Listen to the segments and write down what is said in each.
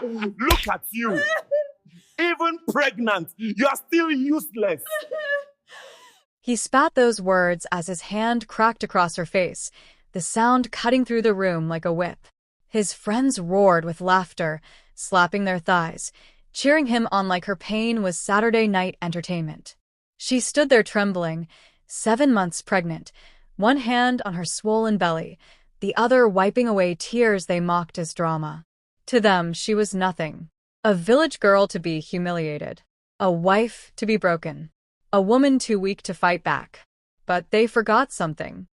Look at you. Even pregnant, you are still useless. He spat those words as his hand cracked across her face, the sound cutting through the room like a whip. His friends roared with laughter, slapping their thighs, cheering him on like her pain was Saturday night entertainment. She stood there trembling, 7 months pregnant, one hand on her swollen belly, the other wiping away tears they mocked as drama. To them, she was nothing. A village girl to be humiliated. A wife to be broken. A woman too weak to fight back. But they forgot something.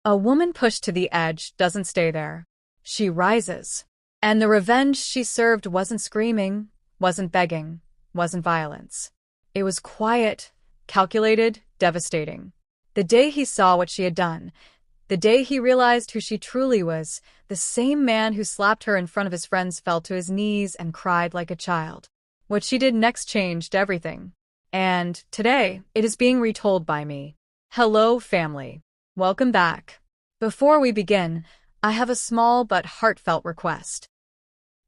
A woman pushed to the edge doesn't stay there. She rises. And the revenge she served wasn't screaming, wasn't begging, wasn't violence. It was quiet, calculated, devastating. The day he saw what she had done, the day he realized who she truly was, the same man who slapped her in front of his friends fell to his knees and cried like a child. What she did next changed everything. And today, it is being retold by me. Hello, family. Welcome back. Before we begin, I have a small but heartfelt request.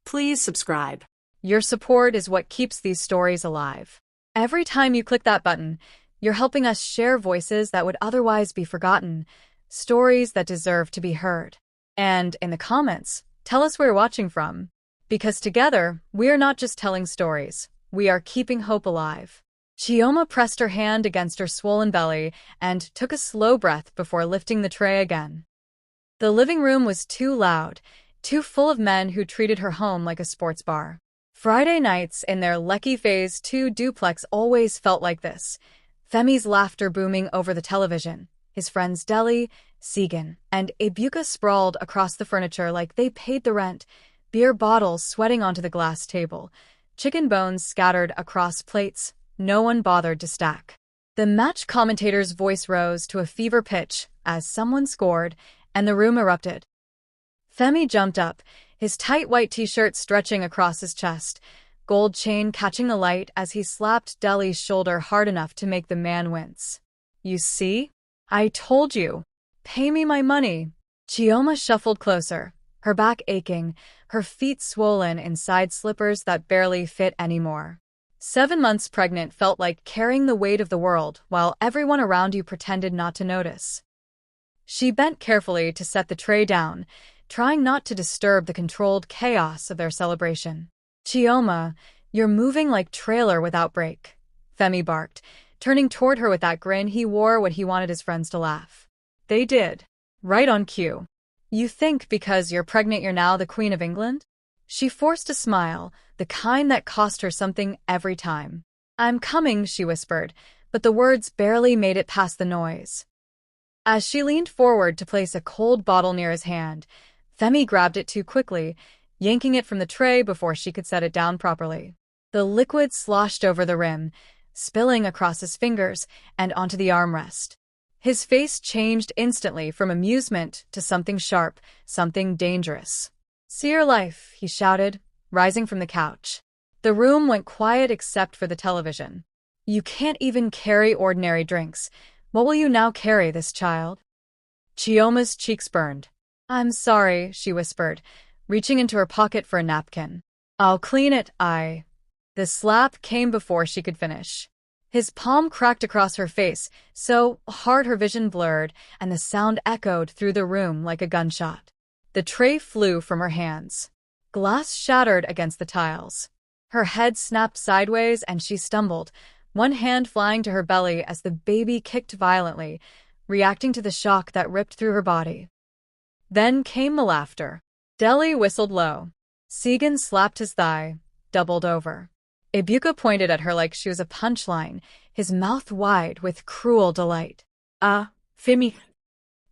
Please subscribe. Your support is what keeps these stories alive. Every time you click that button, you're helping us share voices that would otherwise be forgotten, stories that deserve to be heard. And in the comments, tell us where you're watching from. Because together, we are not just telling stories, we are keeping hope alive. Chioma pressed her hand against her swollen belly and took a slow breath before lifting the tray again. The living room was too loud, too full of men who treated her home like a sports bar. Friday nights in their Lecky Phase 2 duplex always felt like this. Femi's laughter booming over the television. His friends Deli, Segan, and Ibuka sprawled across the furniture like they paid the rent, beer bottles sweating onto the glass table, chicken bones scattered across plates, no one bothered to stack. The match commentator's voice rose to a fever pitch as someone scored, and the room erupted. Femi jumped up, his tight white t-shirt stretching across his chest, gold chain catching the light as he slapped Deli's shoulder hard enough to make the man wince. You see? I told you. Pay me my money. Chioma shuffled closer, her back aching, her feet swollen in side slippers that barely fit anymore. 7 months pregnant felt like carrying the weight of the world while everyone around you pretended not to notice. She bent carefully to set the tray down, trying not to disturb the controlled chaos of their celebration. Chioma, you're moving like trailer without brake, Femi barked, turning toward her with that grin he wore when he wanted his friends to laugh. They did. Right on cue. You think because you're pregnant you're now the Queen of England? She forced a smile, the kind that cost her something every time. I'm coming, she whispered, but the words barely made it past the noise. As she leaned forward to place a cold bottle near his hand, Femi grabbed it too quickly, yanking it from the tray before she could set it down properly. The liquid sloshed over the rim, spilling across his fingers and onto the armrest. His face changed instantly from amusement to something sharp, something dangerous. See your life, he shouted, rising from the couch. The room went quiet except for the television. You can't even carry ordinary drinks. What will you now carry, this child? Chioma's cheeks burned. I'm sorry, she whispered, reaching into her pocket for a napkin. I'll clean it, The slap came before she could finish. His palm cracked across her face, so hard her vision blurred, and the sound echoed through the room like a gunshot. The tray flew from her hands. Glass shattered against the tiles. Her head snapped sideways and she stumbled, one hand flying to her belly as the baby kicked violently, reacting to the shock that ripped through her body. Then came the laughter. Deli whistled low. Segan slapped his thigh, doubled over. Ibuka pointed at her like she was a punchline, his mouth wide with cruel delight. Femi.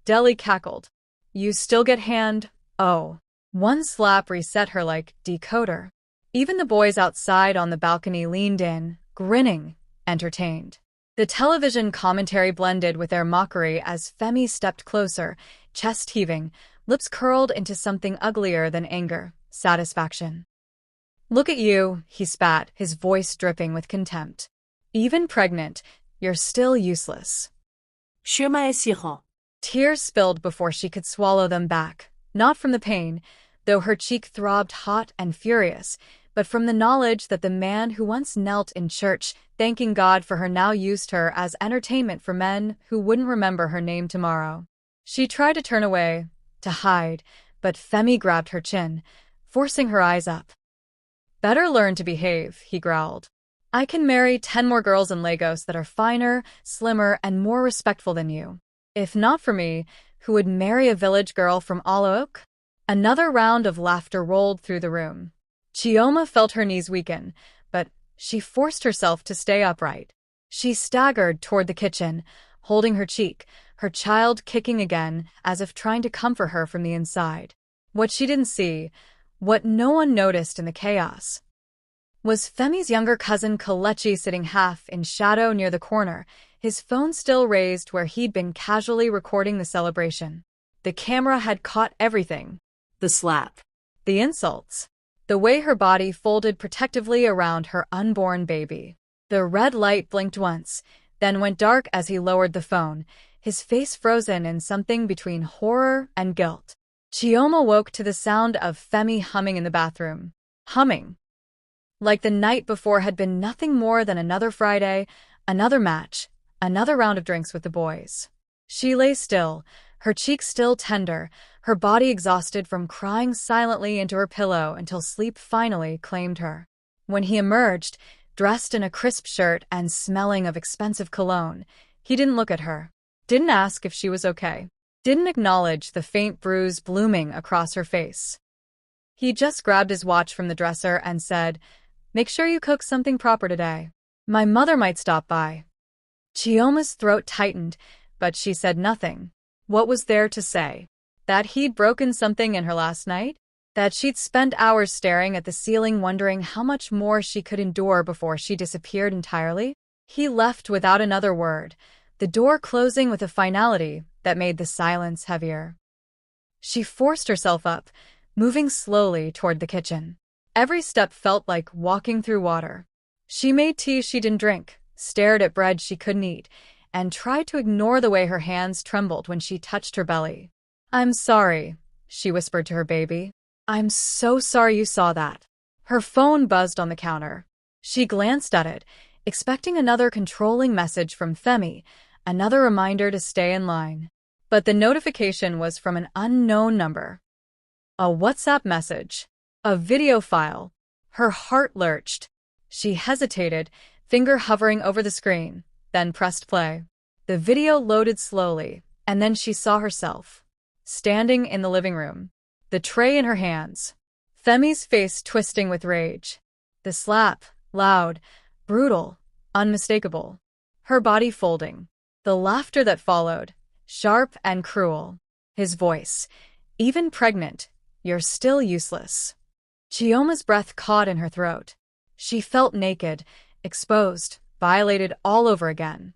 Deli cackled. You still get hand, oh. One slap reset her like decoder. Even the boys outside on the balcony leaned in, grinning, entertained. The television commentary blended with their mockery as Femi stepped closer, chest heaving, lips curled into something uglier than anger, satisfaction. Look at you, he spat, his voice dripping with contempt. Even pregnant, you're still useless. Chioma est si grand. Tears spilled before she could swallow them back, not from the pain, though her cheek throbbed hot and furious, but from the knowledge that the man who once knelt in church, thanking God for her, now used her as entertainment for men who wouldn't remember her name tomorrow. She tried to turn away, to hide, but Femi grabbed her chin, forcing her eyes up. "Better learn to behave," he growled. "I can marry 10 more girls in Lagos that are finer, slimmer, and more respectful than you. If not for me, who would marry a village girl from Oak?" Another round of laughter rolled through the room. Chioma felt her knees weaken, but she forced herself to stay upright. She staggered toward the kitchen, holding her cheek, her child kicking again, as if trying to comfort her from the inside. What she didn't see, what no one noticed in the chaos, was Femi's younger cousin Kelechi sitting half in shadow near the corner, his phone still raised where he'd been casually recording the celebration. The camera had caught everything. The slap. The insults. The way her body folded protectively around her unborn baby. The red light blinked once, then went dark as he lowered the phone, his face frozen in something between horror and guilt. Chioma woke to the sound of Femi humming in the bathroom. Humming. Like the night before had been nothing more than another Friday, another match, another round of drinks with the boys. She lay still, her cheeks still tender, her body exhausted from crying silently into her pillow until sleep finally claimed her. When he emerged, dressed in a crisp shirt and smelling of expensive cologne, he didn't look at her, didn't ask if she was okay, didn't acknowledge the faint bruise blooming across her face. He just grabbed his watch from the dresser and said, "Make sure you cook something proper today. My mother might stop by." Chioma's throat tightened, but she said nothing. What was there to say? That he'd broken something in her last night? That she'd spent hours staring at the ceiling wondering how much more she could endure before she disappeared entirely? He left without another word, the door closing with a finality that made the silence heavier. She forced herself up, moving slowly toward the kitchen. Every step felt like walking through water. She made tea she didn't drink, stared at bread she couldn't eat, and tried to ignore the way her hands trembled when she touched her belly. "I'm sorry," she whispered to her baby. "I'm so sorry you saw that." Her phone buzzed on the counter. She glanced at it, expecting another controlling message from Femi, another reminder to stay in line. But the notification was from an unknown number. A WhatsApp message. A video file. Her heart lurched. She hesitated, finger hovering over the screen, then pressed play. The video loaded slowly, and then she saw herself, standing in the living room, the tray in her hands, Femi's face twisting with rage. The slap, loud, brutal, unmistakable. Her body folding. The laughter that followed, sharp and cruel. His voice, even pregnant, "You're still useless." Chioma's breath caught in her throat. She felt naked, exposed, violated all over again.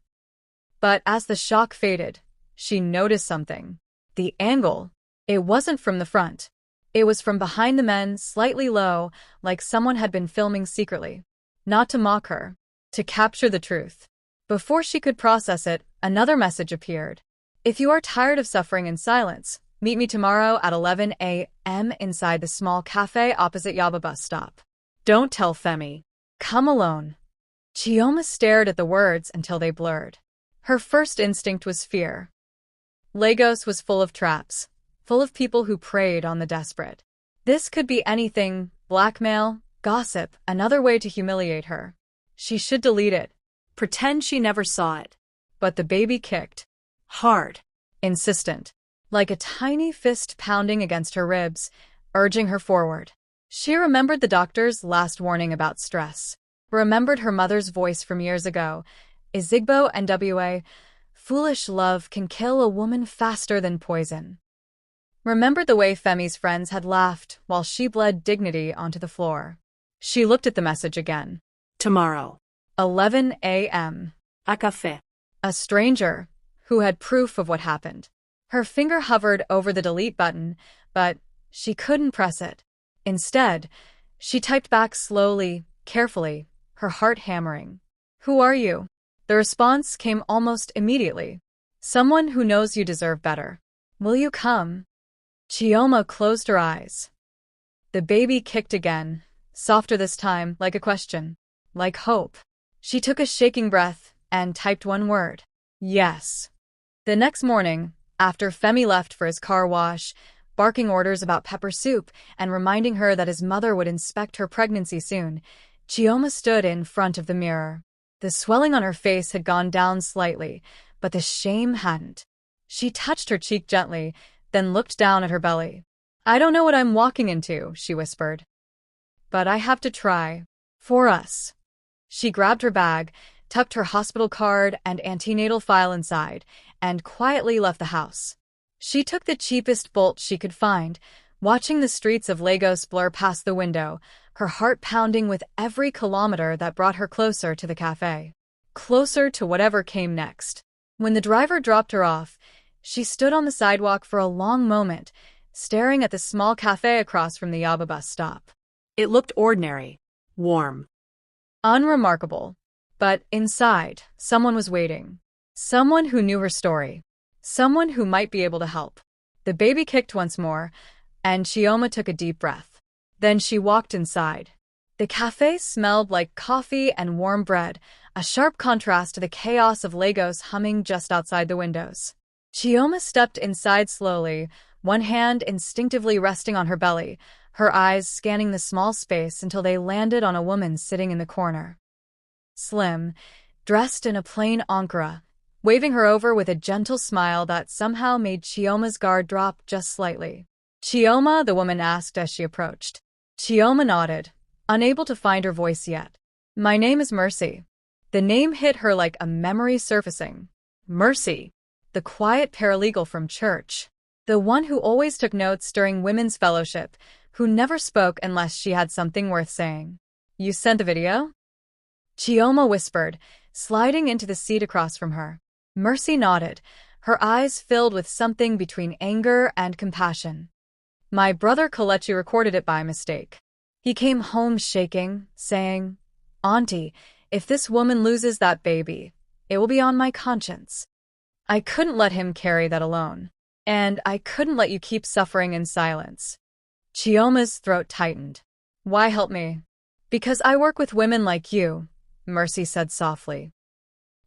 But as the shock faded, she noticed something. The angle. It wasn't from the front. It was from behind the men, slightly low, like someone had been filming secretly. Not to mock her, to capture the truth. Before she could process it, another message appeared. "If you are tired of suffering in silence, meet me tomorrow at 11 a.m. inside the small cafe opposite Yaba bus stop. Don't tell Femi. Come alone." Chioma stared at the words until they blurred. Her first instinct was fear. Lagos was full of traps, full of people who preyed on the desperate. This could be anything: blackmail, gossip, another way to humiliate her. She should delete it. Pretend she never saw it. But the baby kicked. Hard. Insistent. Like a tiny fist pounding against her ribs, urging her forward. She remembered the doctor's last warning about stress. Remembered her mother's voice from years ago. Izigbo NWA, "Foolish love can kill a woman faster than poison." Remembered the way Femi's friends had laughed while she bled dignity onto the floor. She looked at the message again. Tomorrow. 11 a.m. A café. A stranger, who had proof of what happened. Her finger hovered over the delete button, but she couldn't press it. Instead, she typed back slowly, carefully, her heart hammering. "Who are you?" The response came almost immediately. "Someone who knows you deserve better. Will you come?" Chioma closed her eyes. The baby kicked again, softer this time, like a question. Like hope. She took a shaking breath and typed one word. Yes. The next morning, after Femi left for his car wash, barking orders about pepper soup and reminding her that his mother would inspect her pregnancy soon, Chioma stood in front of the mirror. The swelling on her face had gone down slightly, but the shame hadn't. She touched her cheek gently, then looked down at her belly. I don't know what I'm walking into, she whispered. But I have to try. For us. She grabbed her bag, tucked her hospital card and antenatal file inside, and quietly left the house. She took the cheapest bolt she could find, watching the streets of Lagos blur past the window, her heart pounding with every kilometer that brought her closer to the cafe. Closer to whatever came next. When the driver dropped her off, she stood on the sidewalk for a long moment, staring at the small cafe across from the Yaba bus stop. It looked ordinary. Warm. Unremarkable. But inside, someone was waiting. Someone who knew her story. Someone who might be able to help. The baby kicked once more, and Chioma took a deep breath. Then she walked inside. The cafe smelled like coffee and warm bread, a sharp contrast to the chaos of Lagos humming just outside the windows. Chioma stepped inside slowly, one hand instinctively resting on her belly, her eyes scanning the small space until they landed on a woman sitting in the corner. Slim, dressed in a plain ankara, waving her over with a gentle smile that somehow made Chioma's guard drop just slightly. Chioma, the woman asked as she approached. Chioma nodded, unable to find her voice yet. My name is Mercy. The name hit her like a memory surfacing. Mercy, the quiet paralegal from church. The one who always took notes during women's fellowship, who never spoke unless she had something worth saying. You sent the video? Chioma whispered, sliding into the seat across from her. Mercy nodded, her eyes filled with something between anger and compassion. My brother Kalechi recorded it by mistake. He came home shaking, saying, Auntie, if this woman loses that baby, it will be on my conscience. I couldn't let him carry that alone. And I couldn't let you keep suffering in silence. Chioma's throat tightened. Why help me? Because I work with women like you, Mercy said softly.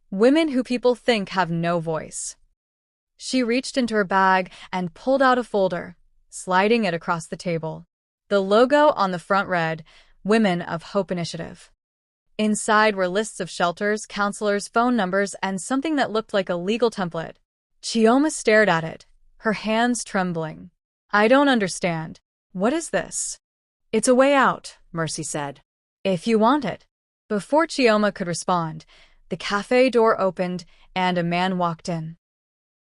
Women who people think have no voice. She reached into her bag and pulled out a folder, sliding it across the table. The logo on the front read, Women of Hope Initiative. Inside were lists of shelters, counselors, phone numbers, and something that looked like a legal template. Chioma stared at it, her hands trembling. I don't understand. What is this? It's a way out, Mercy said. If you want it. Before Chioma could respond, the cafe door opened and a man walked in.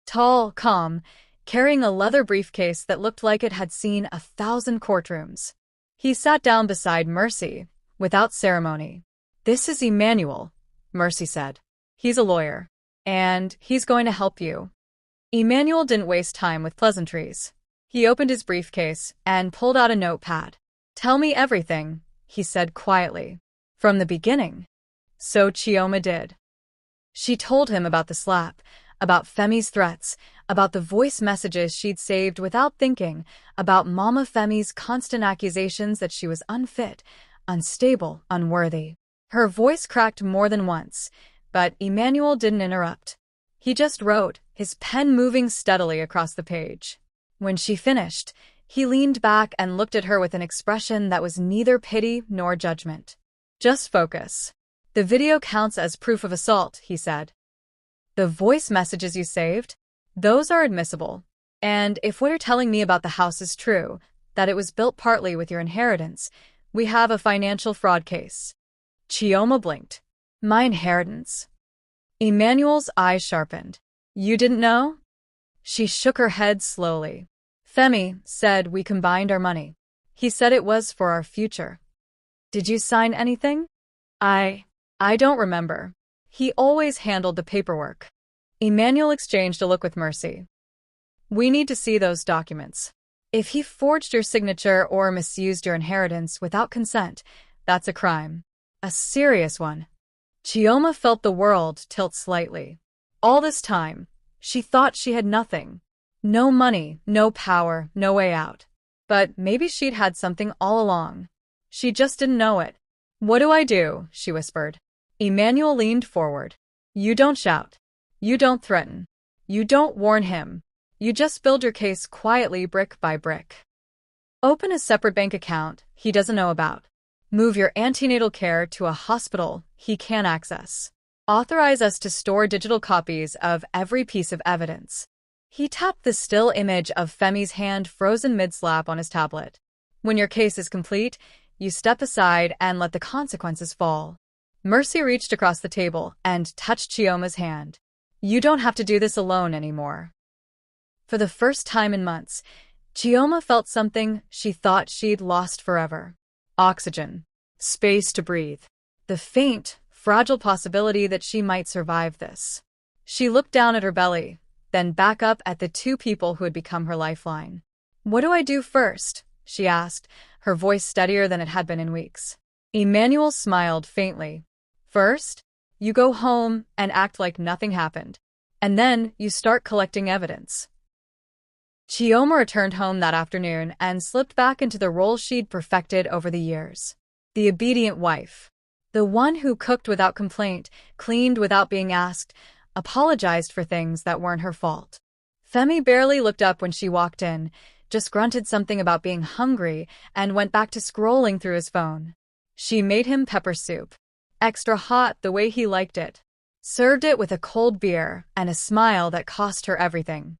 Tall, calm, carrying a leather briefcase that looked like it had seen 1,000 courtrooms. He sat down beside Mercy, without ceremony. This is Emmanuel, Mercy said. He's a lawyer, and he's going to help you. Emmanuel didn't waste time with pleasantries. He opened his briefcase and pulled out a notepad. Tell me everything, he said quietly. From the beginning. So Chioma did. She told him about the slap, about Femi's threats, about the voice messages she'd saved without thinking, about Mama Femi's constant accusations that she was unfit, unstable, unworthy. Her voice cracked more than once, but Emmanuel didn't interrupt. He just wrote, his pen moving steadily across the page. When she finished, he leaned back and looked at her with an expression that was neither pity nor judgment. Just focus. The video counts as proof of assault, he said. The voice messages you saved? Those are admissible. And if what you're telling me about the house is true, that it was built partly with your inheritance, we have a financial fraud case. Chioma blinked. My inheritance? Emmanuel's eyes sharpened. You didn't know? She shook her head slowly. Femi said we combined our money. He said it was for our future. Did you sign anything? I don't remember. He always handled the paperwork. Emmanuel exchanged a look with Mercy. We need to see those documents. If he forged your signature or misused your inheritance without consent, that's a crime. A serious one. Chioma felt the world tilt slightly. All this time, she thought she had nothing. No money, no power, no way out. But maybe she'd had something all along. She just didn't know it. "What do I do?" she whispered. Emmanuel leaned forward. "You don't shout. You don't threaten. You don't warn him. You just build your case quietly, brick by brick. Open a separate bank account he doesn't know about. Move your antenatal care to a hospital he can't access. Authorize us to store digital copies of every piece of evidence." He tapped the still image of Femi's hand frozen mid-slap on his tablet. "When your case is complete, you step aside and let the consequences fall." Mercy reached across the table and touched Chioma's hand. "You don't have to do this alone anymore." For the first time in months, Chioma felt something she thought she'd lost forever. Oxygen. Space to breathe. The faint, fragile possibility that she might survive this. She looked down at her belly, then back up at the two people who had become her lifeline. "What do I do first?" she asked, her voice steadier than it had been in weeks. Emmanuel smiled faintly. "First, you go home and act like nothing happened. And then you start collecting evidence." Chioma returned home that afternoon and slipped back into the role she'd perfected over the years. The obedient wife. The one who cooked without complaint, cleaned without being asked, apologized for things that weren't her fault. Femi barely looked up when she walked in, just grunted something about being hungry and went back to scrolling through his phone. She made him pepper soup. Extra hot the way he liked it. Served it with a cold beer and a smile that cost her everything.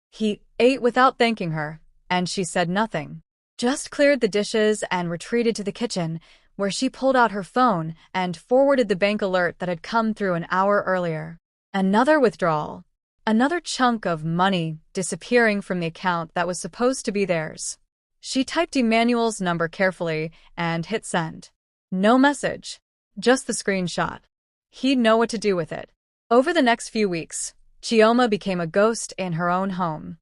He ate without thanking her, and she said nothing. Just cleared the dishes and retreated to the kitchen, where she pulled out her phone and forwarded the bank alert that had come through an hour earlier. Another withdrawal. Another chunk of money disappearing from the account that was supposed to be theirs. She typed Emmanuel's number carefully and hit send. No message. Just the screenshot. He'd know what to do with it. Over the next few weeks, Chioma became a ghost in her own home.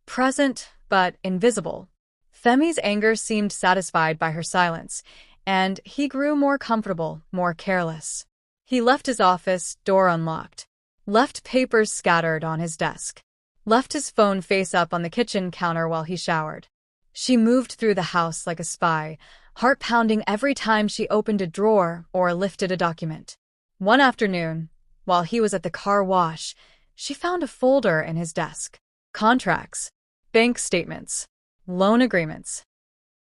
Present, but invisible. Femi's anger seemed satisfied by her silence, and he grew more comfortable, more careless. He left his office door unlocked. Left papers scattered on his desk. Left his phone face up on the kitchen counter while he showered. She moved through the house like a spy, heart pounding every time she opened a drawer or lifted a document. One afternoon, while he was at the car wash, she found a folder in his desk. Contracts, bank statements, loan agreements.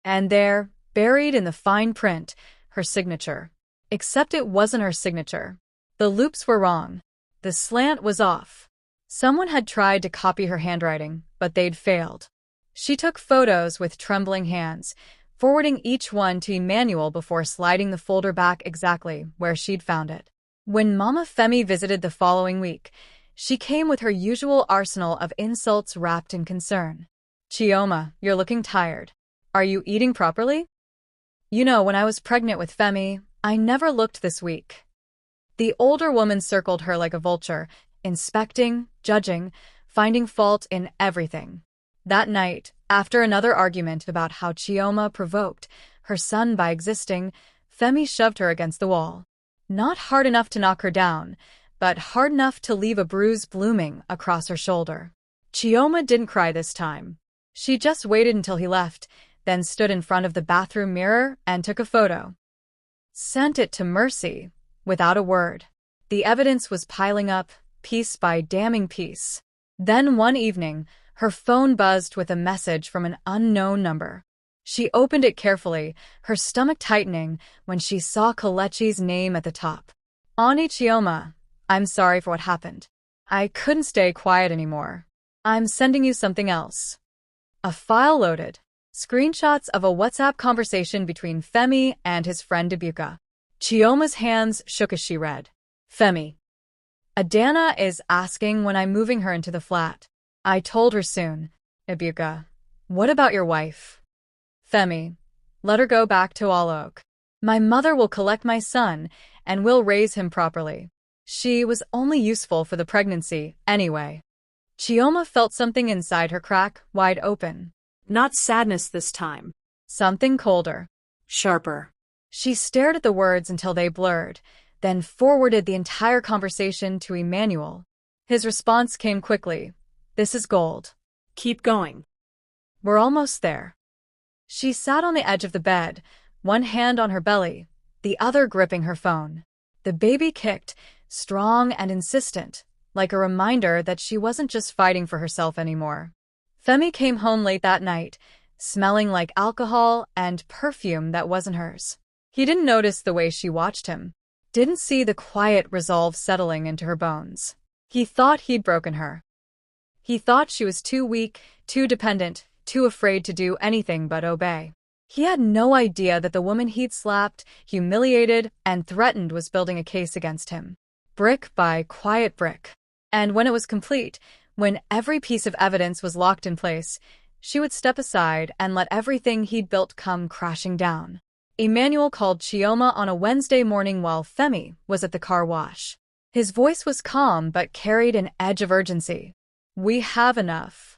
And there, buried in the fine print, her signature. Except it wasn't her signature. The loops were wrong. The slant was off. Someone had tried to copy her handwriting, but they'd failed. She took photos with trembling hands, forwarding each one to Emmanuel before sliding the folder back exactly where she'd found it. When Mama Femi visited the following week, she came with her usual arsenal of insults wrapped in concern. "Chioma, you're looking tired. Are you eating properly? You know, when I was pregnant with Femi, I never looked this weak." The older woman circled her like a vulture, inspecting, judging, finding fault in everything. That night, after another argument about how Chioma provoked her son by existing, Femi shoved her against the wall. Not hard enough to knock her down, but hard enough to leave a bruise blooming across her shoulder. Chioma didn't cry this time. She just waited until he left, then stood in front of the bathroom mirror and took a photo. Sent it to Mercy, without a word. The evidence was piling up, piece by damning piece. Then one evening, her phone buzzed with a message from an unknown number. She opened it carefully, her stomach tightening when she saw Kalechi's name at the top. "Ani Chioma, I'm sorry for what happened. I couldn't stay quiet anymore. I'm sending you something else." A file loaded. Screenshots of a WhatsApp conversation between Femi and his friend Ibuka. Chioma's hands shook as she read. "Femi. Adana is asking when I'm moving her into the flat. I told her soon. Ibuka. What about your wife? Femi. Let her go back to All Oak. My mother will collect my son, and we'll raise him properly. She was only useful for the pregnancy, anyway." Chioma felt something inside her crack wide open. Not sadness this time. Something colder. Sharper. She stared at the words until they blurred, then forwarded the entire conversation to Emmanuel. His response came quickly. "This is gold. Keep going." We're almost there. She sat on the edge of the bed, one hand on her belly, the other gripping her phone. The baby kicked, strong and insistent, like a reminder that she wasn't just fighting for herself anymore. Femi came home late that night, smelling like alcohol and perfume that wasn't hers. He didn't notice the way she watched him, didn't see the quiet resolve settling into her bones. He thought he'd broken her. He thought she was too weak, too dependent, too afraid to do anything but obey. He had no idea that the woman he'd slapped, humiliated, and threatened was building a case against him, brick by quiet brick. And when it was complete, when every piece of evidence was locked in place, she would step aside and let everything he'd built come crashing down. Emmanuel called Chioma on a Wednesday morning while Femi was at the car wash. His voice was calm but carried an edge of urgency. "We have enough.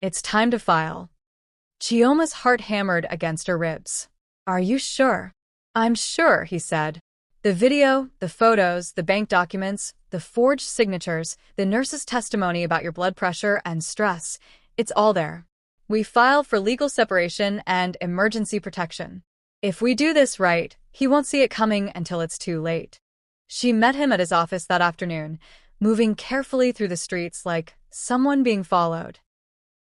It's time to file." Chioma's heart hammered against her ribs. "Are you sure?" "I'm sure," he said. "The video, the photos, the bank documents, the forged signatures, the nurse's testimony about your blood pressure and stress, it's all there. We filed for legal separation and emergency protection. If we do this right, he won't see it coming until it's too late." She met him at his office that afternoon, moving carefully through the streets like someone being followed.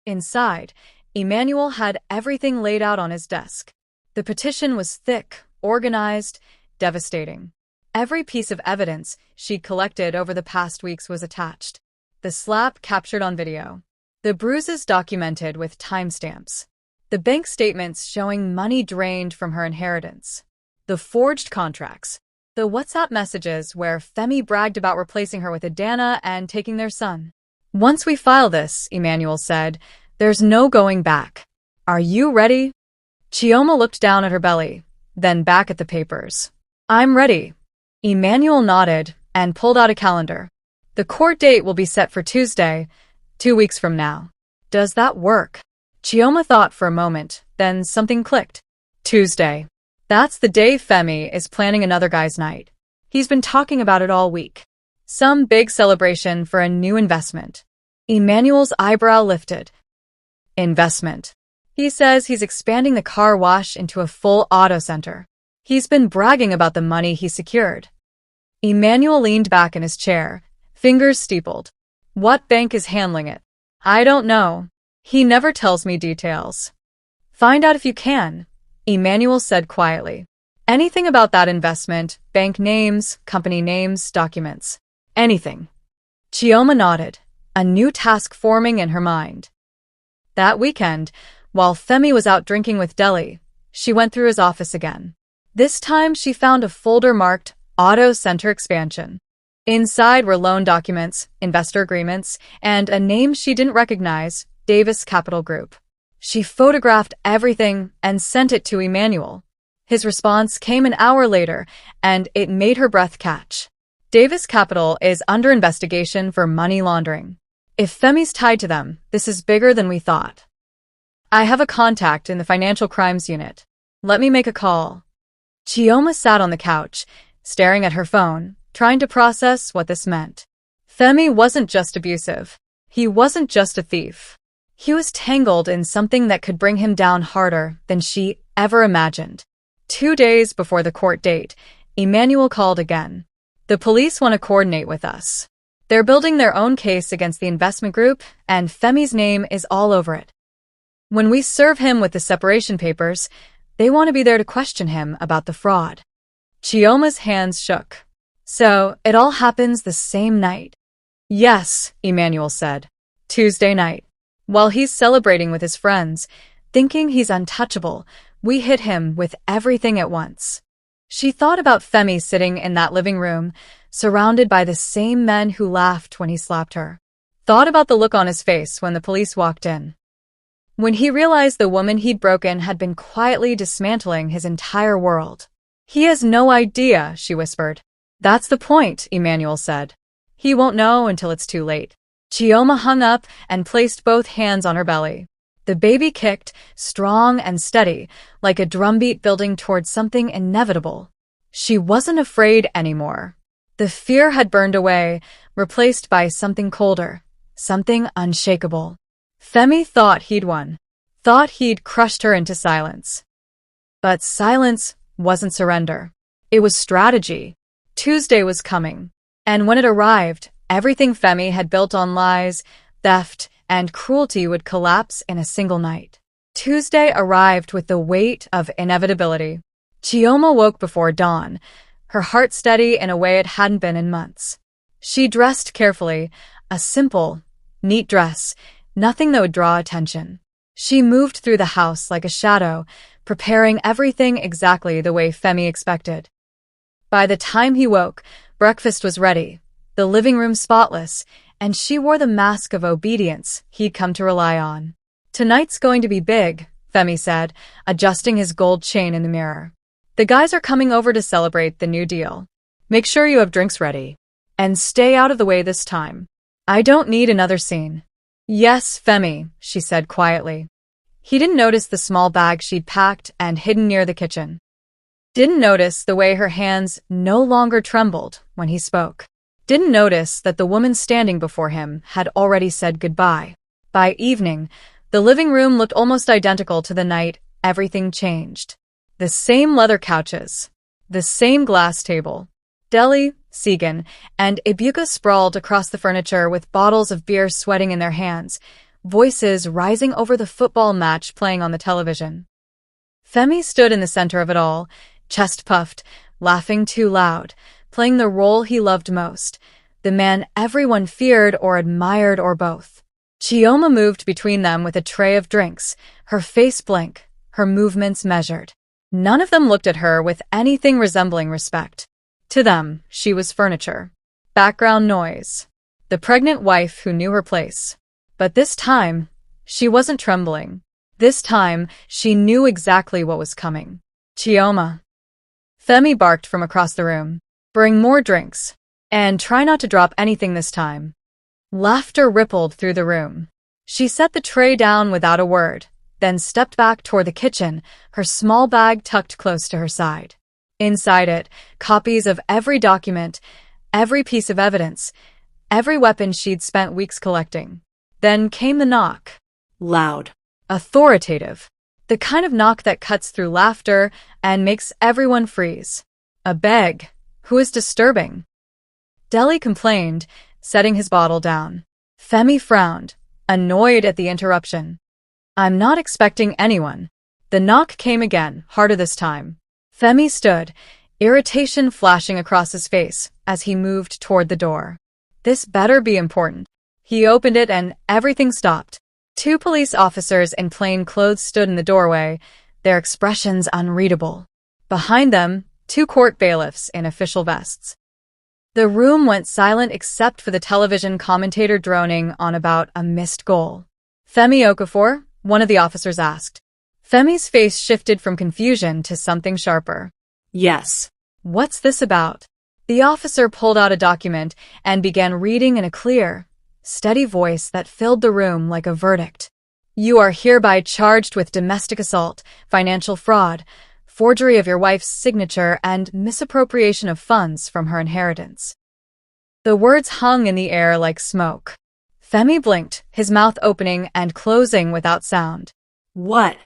Inside, Emmanuel had everything laid out on his desk. The petition was thick, organized, devastating. Every piece of evidence she'd collected over the past weeks was attached. The slap captured on video. The bruises documented with timestamps. The bank statements showing money drained from her inheritance. The forged contracts. The WhatsApp messages where Femi bragged about replacing her with Adana and taking their son. "Once we file this," Emmanuel said, "there's no going back. Are you ready?" Chioma looked down at her belly, then back at the papers. "I'm ready." Emmanuel nodded and pulled out a calendar. "The court date will be set for Tuesday, 2 weeks from now." "Does that work?" Chioma thought for a moment, then something clicked. Tuesday. That's the day Femi is planning another guy's night. He's been talking about it all week. Some big celebration for a new investment. Emmanuel's eyebrow lifted. Investment. He says he's expanding the car wash into a full auto center. He's been bragging about the money he secured. Emmanuel leaned back in his chair, fingers steepled. "What bank is handling it?" "I don't know. He never tells me details." "Find out if you can," Emmanuel said quietly. "Anything about that investment, bank names, company names, documents. Anything." Chioma nodded, a new task forming in her mind. That weekend, while Femi was out drinking with Deli, she went through his office again. This time she found a folder marked Auto Center Expansion. Inside were loan documents, investor agreements, and a name she didn't recognize, Davis Capital Group. She photographed everything and sent it to Emmanuel. His response came an hour later, and it made her breath catch. Davis Capital is under investigation for money laundering. If Femi's tied to them, this is bigger than we thought. I have a contact in the financial crimes unit. Let me make a call. Chioma sat on the couch, staring at her phone, trying to process what this meant. Femi wasn't just abusive. He wasn't just a thief. He was tangled in something that could bring him down harder than she ever imagined. 2 days before the court date, Emmanuel called again. "The police want to coordinate with us. They're building their own case against the investment group, and Femi's name is all over it. When we serve him with the separation papers, they want to be there to question him about the fraud." Chioma's hands shook. "So, it all happens the same night?" "Yes," Emmanuel said. "Tuesday night. While he's celebrating with his friends, thinking he's untouchable, we hit him with everything at once." She thought about Femi sitting in that living room, surrounded by the same men who laughed when he slapped her. Thought about the look on his face when the police walked in. When he realized the woman he'd broken had been quietly dismantling his entire world. "He has no idea," she whispered. "That's the point," Emmanuel said. "He won't know until it's too late." Chioma hung up and placed both hands on her belly. The baby kicked, strong and steady, like a drumbeat building towards something inevitable. She wasn't afraid anymore. The fear had burned away, replaced by something colder, something unshakable. Femi thought he'd won. thought he'd crushed her into silence. But silence wasn't surrender. It was strategy. Tuesday was coming. And when it arrived, everything Femi had built on lies, theft, and cruelty would collapse in a single night. Tuesday arrived with the weight of inevitability. Chioma woke before dawn, her heart steady in a way it hadn't been in months. She dressed carefully, a simple, neat dress, nothing that would draw attention. She moved through the house like a shadow, preparing everything exactly the way Femi expected. By the time he woke, breakfast was ready, the living room spotless, and she wore the mask of obedience he'd come to rely on. "Tonight's going to be big," Femi said, adjusting his gold chain in the mirror. "The guys are coming over to celebrate the new deal. Make sure you have drinks ready. And stay out of the way this time. I don't need another scene." "Yes, Femi," she said quietly. He didn't notice the small bag she'd packed and hidden near the kitchen. Didn't notice the way her hands no longer trembled when he spoke. Didn't notice that the woman standing before him had already said goodbye. By evening, the living room looked almost identical to the night everything changed. The same leather couches, the same glass table. Deli, Segan, and Ibuka sprawled across the furniture with bottles of beer sweating in their hands, voices rising over the football match playing on the television. Femi stood in the center of it all, chest puffed, laughing too loud, playing the role he loved most, the man everyone feared or admired or both. Chioma moved between them with a tray of drinks, her face blank, her movements measured. None of them looked at her with anything resembling respect. To them, she was furniture. Background noise. The pregnant wife who knew her place. But this time, she wasn't trembling. This time, she knew exactly what was coming. "Chioma." Femi barked from across the room. "Bring more drinks. And try not to drop anything this time." Laughter rippled through the room. She set the tray down without a word, then stepped back toward the kitchen, her small bag tucked close to her side. Inside it, copies of every document, every piece of evidence, every weapon she'd spent weeks collecting. Then came the knock. Loud. Authoritative. The kind of knock that cuts through laughter and makes everyone freeze. A beg. Who is disturbing? Deli complained, setting his bottle down. Femi frowned, annoyed at the interruption. "I'm not expecting anyone." The knock came again, harder this time. Femi stood, irritation flashing across his face as he moved toward the door. This better be important. He opened it and everything stopped. Two police officers in plain clothes stood in the doorway, their expressions unreadable. Behind them, two court bailiffs in official vests. The room went silent except for the television commentator droning on about a missed goal. "Femi Okafor?" one of the officers asked. Femi's face shifted from confusion to something sharper. "Yes." "What's this about?" The officer pulled out a document and began reading in a clear, steady voice that filled the room like a verdict. "You are hereby charged with domestic assault, financial fraud, forgery of your wife's signature, and misappropriation of funds from her inheritance." The words hung in the air like smoke. Femi blinked, his mouth opening and closing without sound. "What?"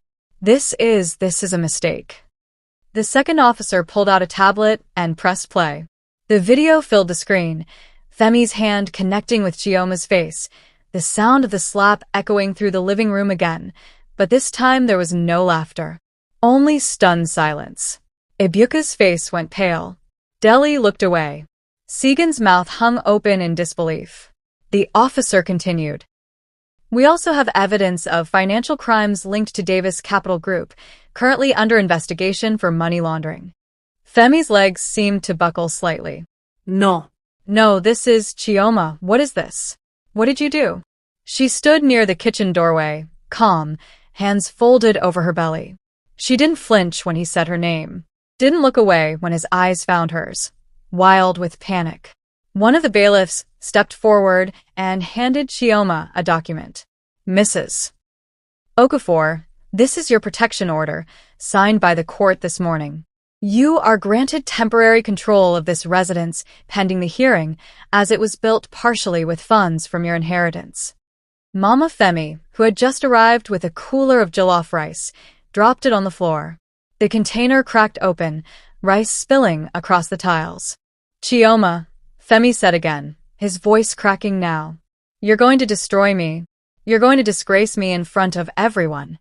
This is a mistake." The second officer pulled out a tablet and pressed play. The video filled the screen, Femi's hand connecting with Chioma's face, the sound of the slap echoing through the living room again, but this time there was no laughter. Only stunned silence. Ibuka's face went pale. Deli looked away. Segan's mouth hung open in disbelief. The officer continued. "We also have evidence of financial crimes linked to Davis Capital Group, currently under investigation for money laundering." Femi's legs seemed to buckle slightly. "No." "No, this is Chioma. What is this? What did you do?" She stood near the kitchen doorway, calm, hands folded over her belly. She didn't flinch when he said her name. Didn't look away when his eyes found hers, wild with panic. One of the bailiffs stepped forward and handed Chioma a document. "Mrs. Okafor, this is your protection order, signed by the court this morning. You are granted temporary control of this residence pending the hearing, as it was built partially with funds from your inheritance." Mama Femi, who had just arrived with a cooler of jollof rice, dropped it on the floor. The container cracked open, rice spilling across the tiles. Chioma, Femi said again, his voice cracking now. You're going to destroy me. You're going to disgrace me in front of everyone.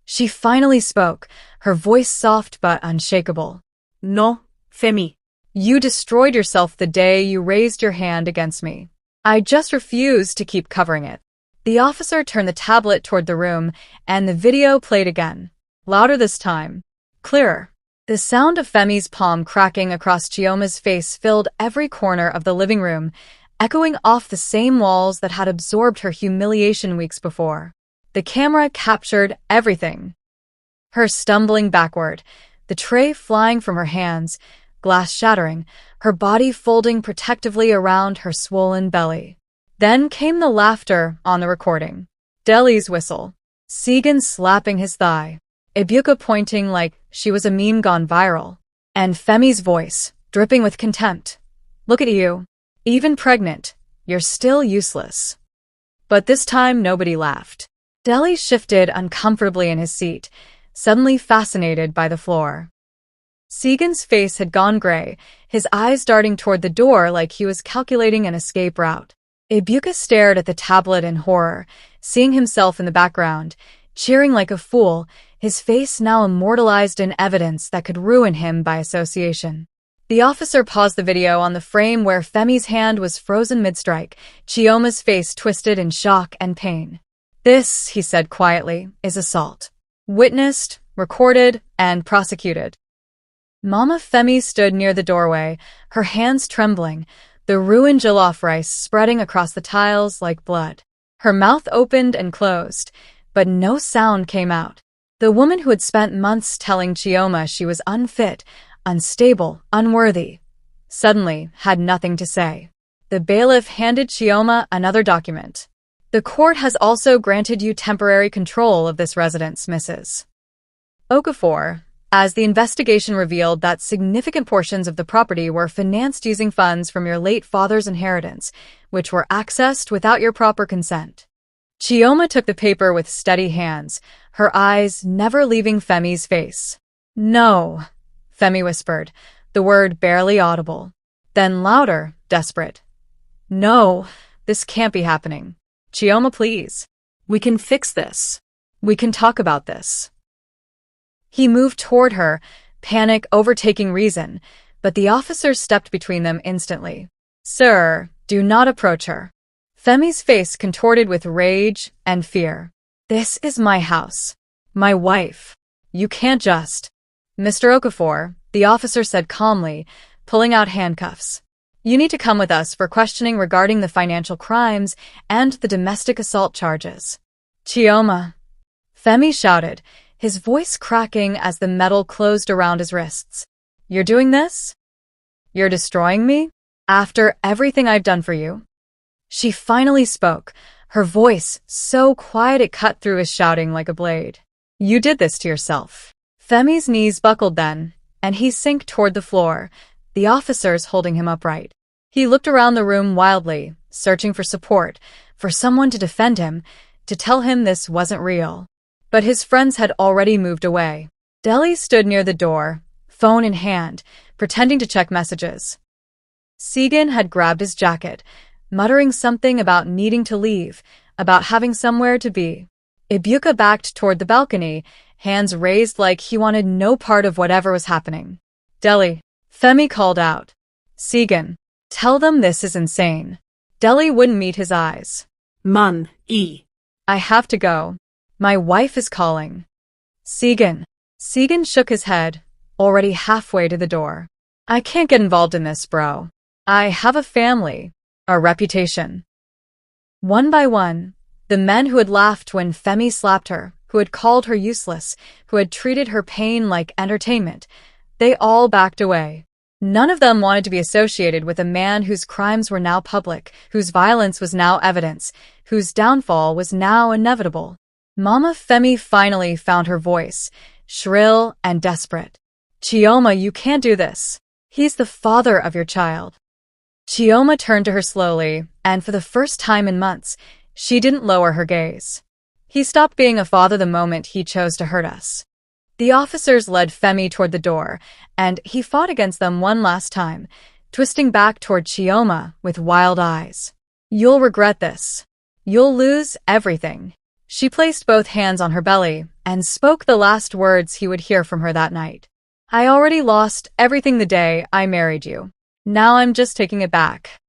She finally spoke, her voice soft but unshakable. No, Femi. You destroyed yourself the day you raised your hand against me. I just refused to keep covering it. The officer turned the tablet toward the room, and the video played again. Louder this time. Clearer. The sound of Femi's palm cracking across Chioma's face filled every corner of the living room, echoing off the same walls that had absorbed her humiliation weeks before. The camera captured everything. Her stumbling backward, the tray flying from her hands, glass shattering, her body folding protectively around her swollen belly. Then came the laughter on the recording. Deli's whistle. Segan slapping his thigh. Ibuka pointing like she was a meme gone viral. And Femi's voice, dripping with contempt. Look at you. Even pregnant, you're still useless. But this time nobody laughed. Deli shifted uncomfortably in his seat, suddenly fascinated by the floor. Segan's face had gone gray, his eyes darting toward the door like he was calculating an escape route. Ibuka stared at the tablet in horror, seeing himself in the background, cheering like a fool, his face now immortalized in evidence that could ruin him by association. The officer paused the video on the frame where Femi's hand was frozen mid-strike, Chioma's face twisted in shock and pain. This, he said quietly, is assault. Witnessed, recorded, and prosecuted. Mama Femi stood near the doorway, her hands trembling, the ruined jollof rice spreading across the tiles like blood. Her mouth opened and closed, but no sound came out. The woman who had spent months telling Chioma she was unfit, unstable, unworthy, suddenly had nothing to say. The bailiff handed Chioma another document. The court has also granted you temporary control of this residence, Mrs. Okafor, as the investigation revealed that significant portions of the property were financed using funds from your late father's inheritance, which were accessed without your proper consent. Chioma took the paper with steady hands, her eyes never leaving Femi's face. No, Femi whispered, the word barely audible. Then louder, desperate. No, this can't be happening. Chioma, please. We can fix this. We can talk about this. He moved toward her, panic overtaking reason, but the officer stepped between them instantly. Sir, do not approach her. Femi's face contorted with rage and fear. This is my house. My wife. You can't just... Mr. Okafor, the officer said calmly, pulling out handcuffs. You need to come with us for questioning regarding the financial crimes and the domestic assault charges. Chioma. Femi shouted, his voice cracking as the metal closed around his wrists. You're doing this? You're destroying me? After everything I've done for you? She finally spoke, her voice so quiet it cut through his shouting like a blade. You did this to yourself. Femi's knees buckled then, and he sank toward the floor, the officers holding him upright. He looked around the room wildly, searching for support, for someone to defend him, to tell him this wasn't real. But his friends had already moved away. Deli stood near the door, phone in hand, pretending to check messages. Segan had grabbed his jacket, muttering something about needing to leave, about having somewhere to be. Ibuka backed toward the balcony, hands raised like he wanted no part of whatever was happening. Deli. Femi called out. Segan. Tell them this is insane. Deli wouldn't meet his eyes. I have to go. My wife is calling. Segan. Segan shook his head, already halfway to the door. I can't get involved in this, bro. I have a family, a reputation. One by one, the men who had laughed when Femi slapped her, who had called her useless, who had treated her pain like entertainment, they all backed away. None of them wanted to be associated with a man whose crimes were now public, whose violence was now evidence, whose downfall was now inevitable. Mama Femi finally found her voice, shrill and desperate. Chioma, you can't do this. He's the father of your child. Chioma turned to her slowly, and for the first time in months, She didn't lower her gaze. He stopped being a father the moment he chose to hurt us. The officers led Femi toward the door, and he fought against them one last time, twisting back toward Chioma with wild eyes. You'll regret this. You'll lose everything. She placed both hands on her belly and spoke the last words he would hear from her that night. I already lost everything the day I married you. Now I'm just taking it back.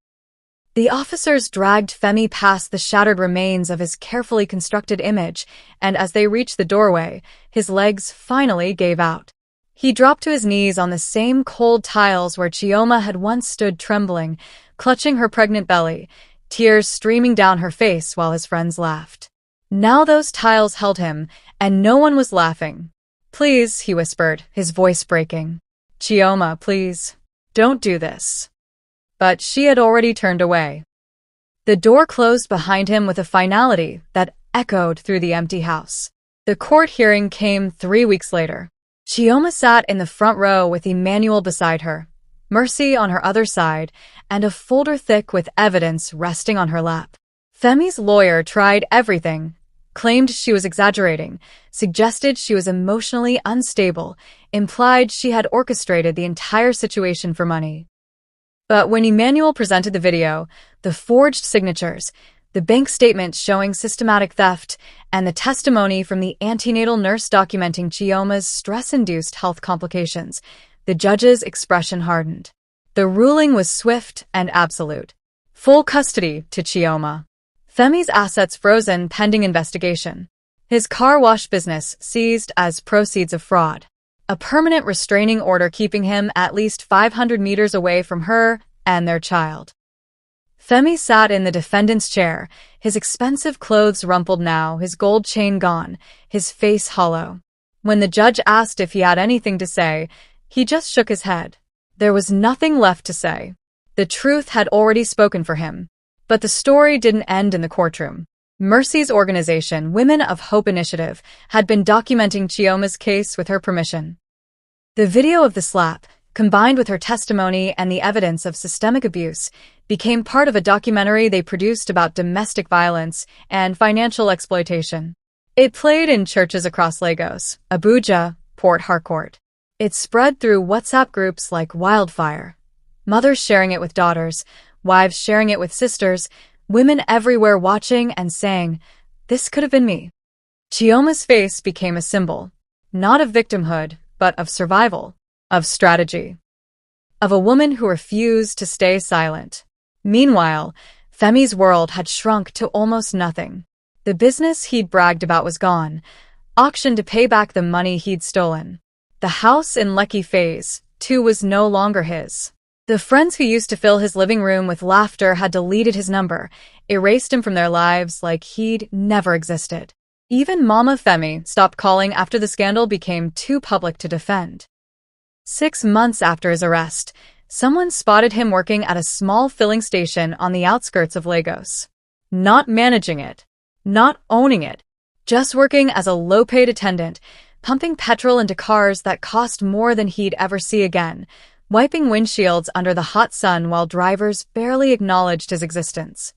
The officers dragged Femi past the shattered remains of his carefully constructed image, and as they reached the doorway, his legs finally gave out. He dropped to his knees on the same cold tiles where Chioma had once stood trembling, clutching her pregnant belly, tears streaming down her face while his friends laughed. Now those tiles held him, and no one was laughing. Please, he whispered, his voice breaking. Chioma, please, don't do this. But she had already turned away. The door closed behind him with a finality that echoed through the empty house. The court hearing came 3 weeks later. Chioma sat in the front row with Emmanuel beside her, Mercy on her other side, and a folder thick with evidence resting on her lap. Femi's lawyer tried everything, claimed she was exaggerating, suggested she was emotionally unstable, implied she had orchestrated the entire situation for money. But when Emmanuel presented the video, the forged signatures, the bank statements showing systematic theft, and the testimony from the antenatal nurse documenting Chioma's stress-induced health complications, the judge's expression hardened. The ruling was swift and absolute. Full custody to Chioma. Femi's assets frozen pending investigation. His car wash business seized as proceeds of fraud. A permanent restraining order keeping him at least 500 meters away from her and their child. Femi sat in the defendant's chair, his expensive clothes rumpled now, his gold chain gone, his face hollow. When the judge asked if he had anything to say, he just shook his head. There was nothing left to say. The truth had already spoken for him. But the story didn't end in the courtroom. Mercy's organization, Women of Hope Initiative, had been documenting Chioma's case with her permission. The video of the slap, combined with her testimony and the evidence of systemic abuse, became part of a documentary they produced about domestic violence and financial exploitation. It played in churches across Lagos, Abuja, Port Harcourt. It spread through WhatsApp groups like wildfire. Mothers sharing it with daughters, wives sharing it with sisters, women everywhere watching and saying, "This could have been me." Chioma's face became a symbol, not of victimhood, but of survival, of strategy, of a woman who refused to stay silent. Meanwhile, Femi's world had shrunk to almost nothing. The business he'd bragged about was gone, auctioned to pay back the money he'd stolen. The house in Lekki Phase 2 was no longer his. The friends who used to fill his living room with laughter had deleted his number, erased him from their lives like he'd never existed. Even Mama Femi stopped calling after the scandal became too public to defend. 6 months after his arrest, someone spotted him working at a small filling station on the outskirts of Lagos. Not managing it, not owning it, just working as a low-paid attendant, pumping petrol into cars that cost more than he'd ever see again, wiping windshields under the hot sun while drivers barely acknowledged his existence.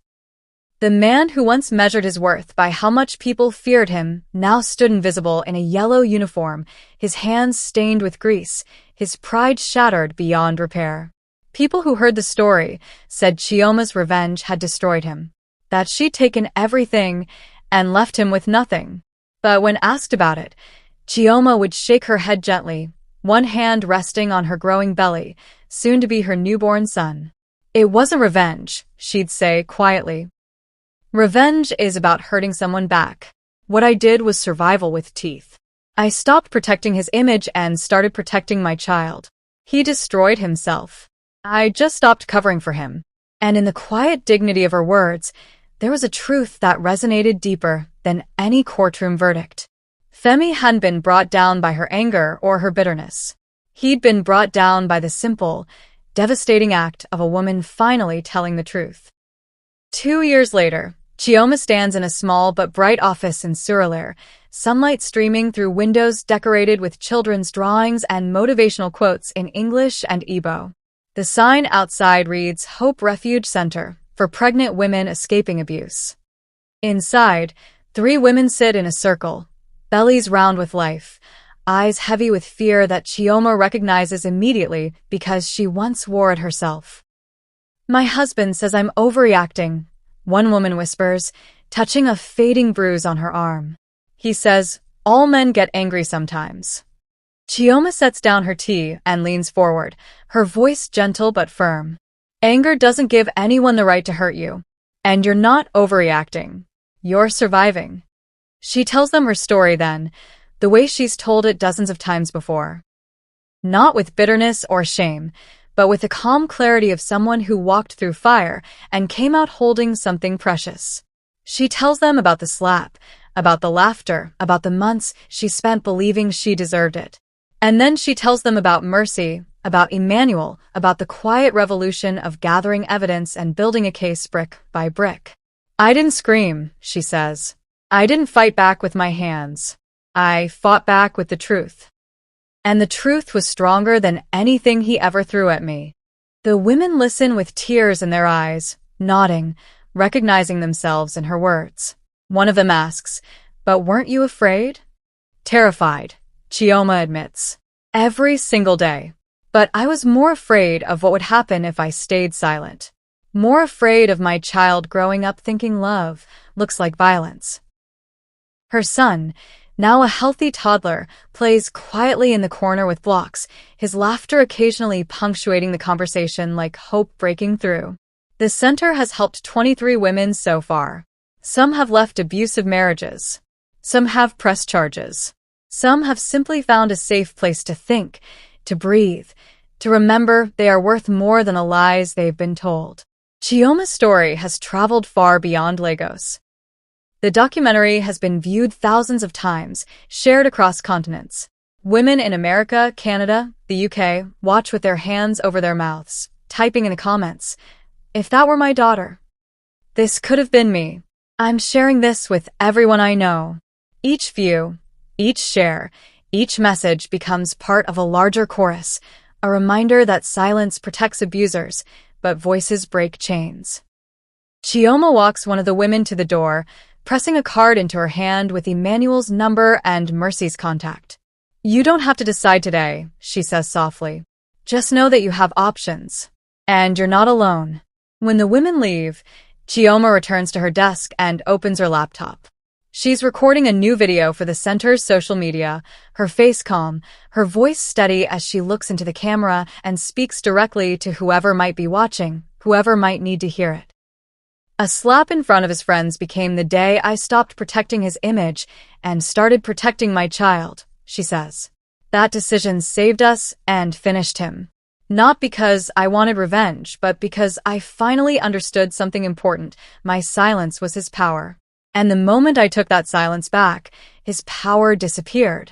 The man who once measured his worth by how much people feared him now stood invisible in a yellow uniform, his hands stained with grease, his pride shattered beyond repair. People who heard the story said Chioma's revenge had destroyed him, that she'd taken everything and left him with nothing. But when asked about it, Chioma would shake her head gently, one hand resting on her growing belly, soon to be her newborn son. It wasn't revenge, she'd say quietly. Revenge is about hurting someone back. What I did was survival with teeth. I stopped protecting his image and started protecting my child. He destroyed himself. I just stopped covering for him. And in the quiet dignity of her words, there was a truth that resonated deeper than any courtroom verdict. Femi hadn't been brought down by her anger or her bitterness. He'd been brought down by the simple, devastating act of a woman finally telling the truth. 2 years later, Chioma stands in a small but bright office in Surulere, sunlight streaming through windows decorated with children's drawings and motivational quotes in English and Igbo. The sign outside reads Hope Refuge Center for pregnant women escaping abuse. Inside, 3 women sit in a circle, bellies round with life, eyes heavy with fear that Chioma recognizes immediately because she once wore it herself. My husband says I'm overreacting, one woman whispers, touching a fading bruise on her arm. He says, all men get angry sometimes. Chioma sets down her tea and leans forward, her voice gentle but firm. Anger doesn't give anyone the right to hurt you. And you're not overreacting. You're surviving. She tells them her story then, the way she's told it dozens of times before. Not with bitterness or shame, but with the calm clarity of someone who walked through fire and came out holding something precious. She tells them about the slap, about the laughter, about the months she spent believing she deserved it. And then she tells them about mercy, about Emmanuel, about the quiet revolution of gathering evidence and building a case brick by brick. I didn't scream, she says. I didn't fight back with my hands. I fought back with the truth. And the truth was stronger than anything he ever threw at me. The women listen with tears in their eyes, nodding, recognizing themselves in her words. One of them asks, but weren't you afraid? Terrified, Chioma admits. Every single day. But I was more afraid of what would happen if I stayed silent. More afraid of my child growing up thinking love looks like violence. Her son, now a healthy toddler, plays quietly in the corner with blocks, his laughter occasionally punctuating the conversation like hope breaking through. The center has helped 23 women so far. Some have left abusive marriages. Some have pressed charges. Some have simply found a safe place to think, to breathe, to remember they are worth more than the lies they've been told. Chioma's story has traveled far beyond Lagos. The documentary has been viewed thousands of times, shared across continents. Women in America, Canada, the UK watch with their hands over their mouths, typing in the comments, "If that were my daughter. This could have been me. I'm sharing this with everyone I know." Each view, each share, each message becomes part of a larger chorus, a reminder that silence protects abusers, but voices break chains. Chioma walks one of the women to the door, pressing a card into her hand with Emmanuel's number and Mercy's contact. "You don't have to decide today," she says softly. "Just know that you have options. And you're not alone." When the women leave, Chioma returns to her desk and opens her laptop. She's recording a new video for the center's social media, her face calm, her voice steady as she looks into the camera and speaks directly to whoever might be watching, whoever might need to hear it. "A slap in front of his friends became the day I stopped protecting his image and started protecting my child," she says. "That decision saved us and finished him. Not because I wanted revenge, but because I finally understood something important. My silence was his power. And the moment I took that silence back, his power disappeared."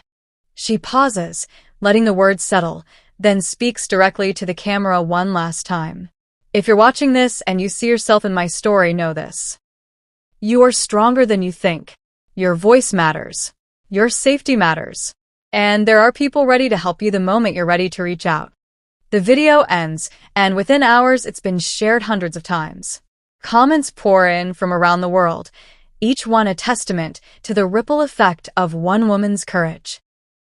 She pauses, letting the words settle, then speaks directly to the camera one last time. "If you're watching this and you see yourself in my story, know this. You are stronger than you think. Your voice matters. Your safety matters. And there are people ready to help you the moment you're ready to reach out." The video ends, and within hours it's been shared hundreds of times. Comments pour in from around the world, each one a testament to the ripple effect of one woman's courage.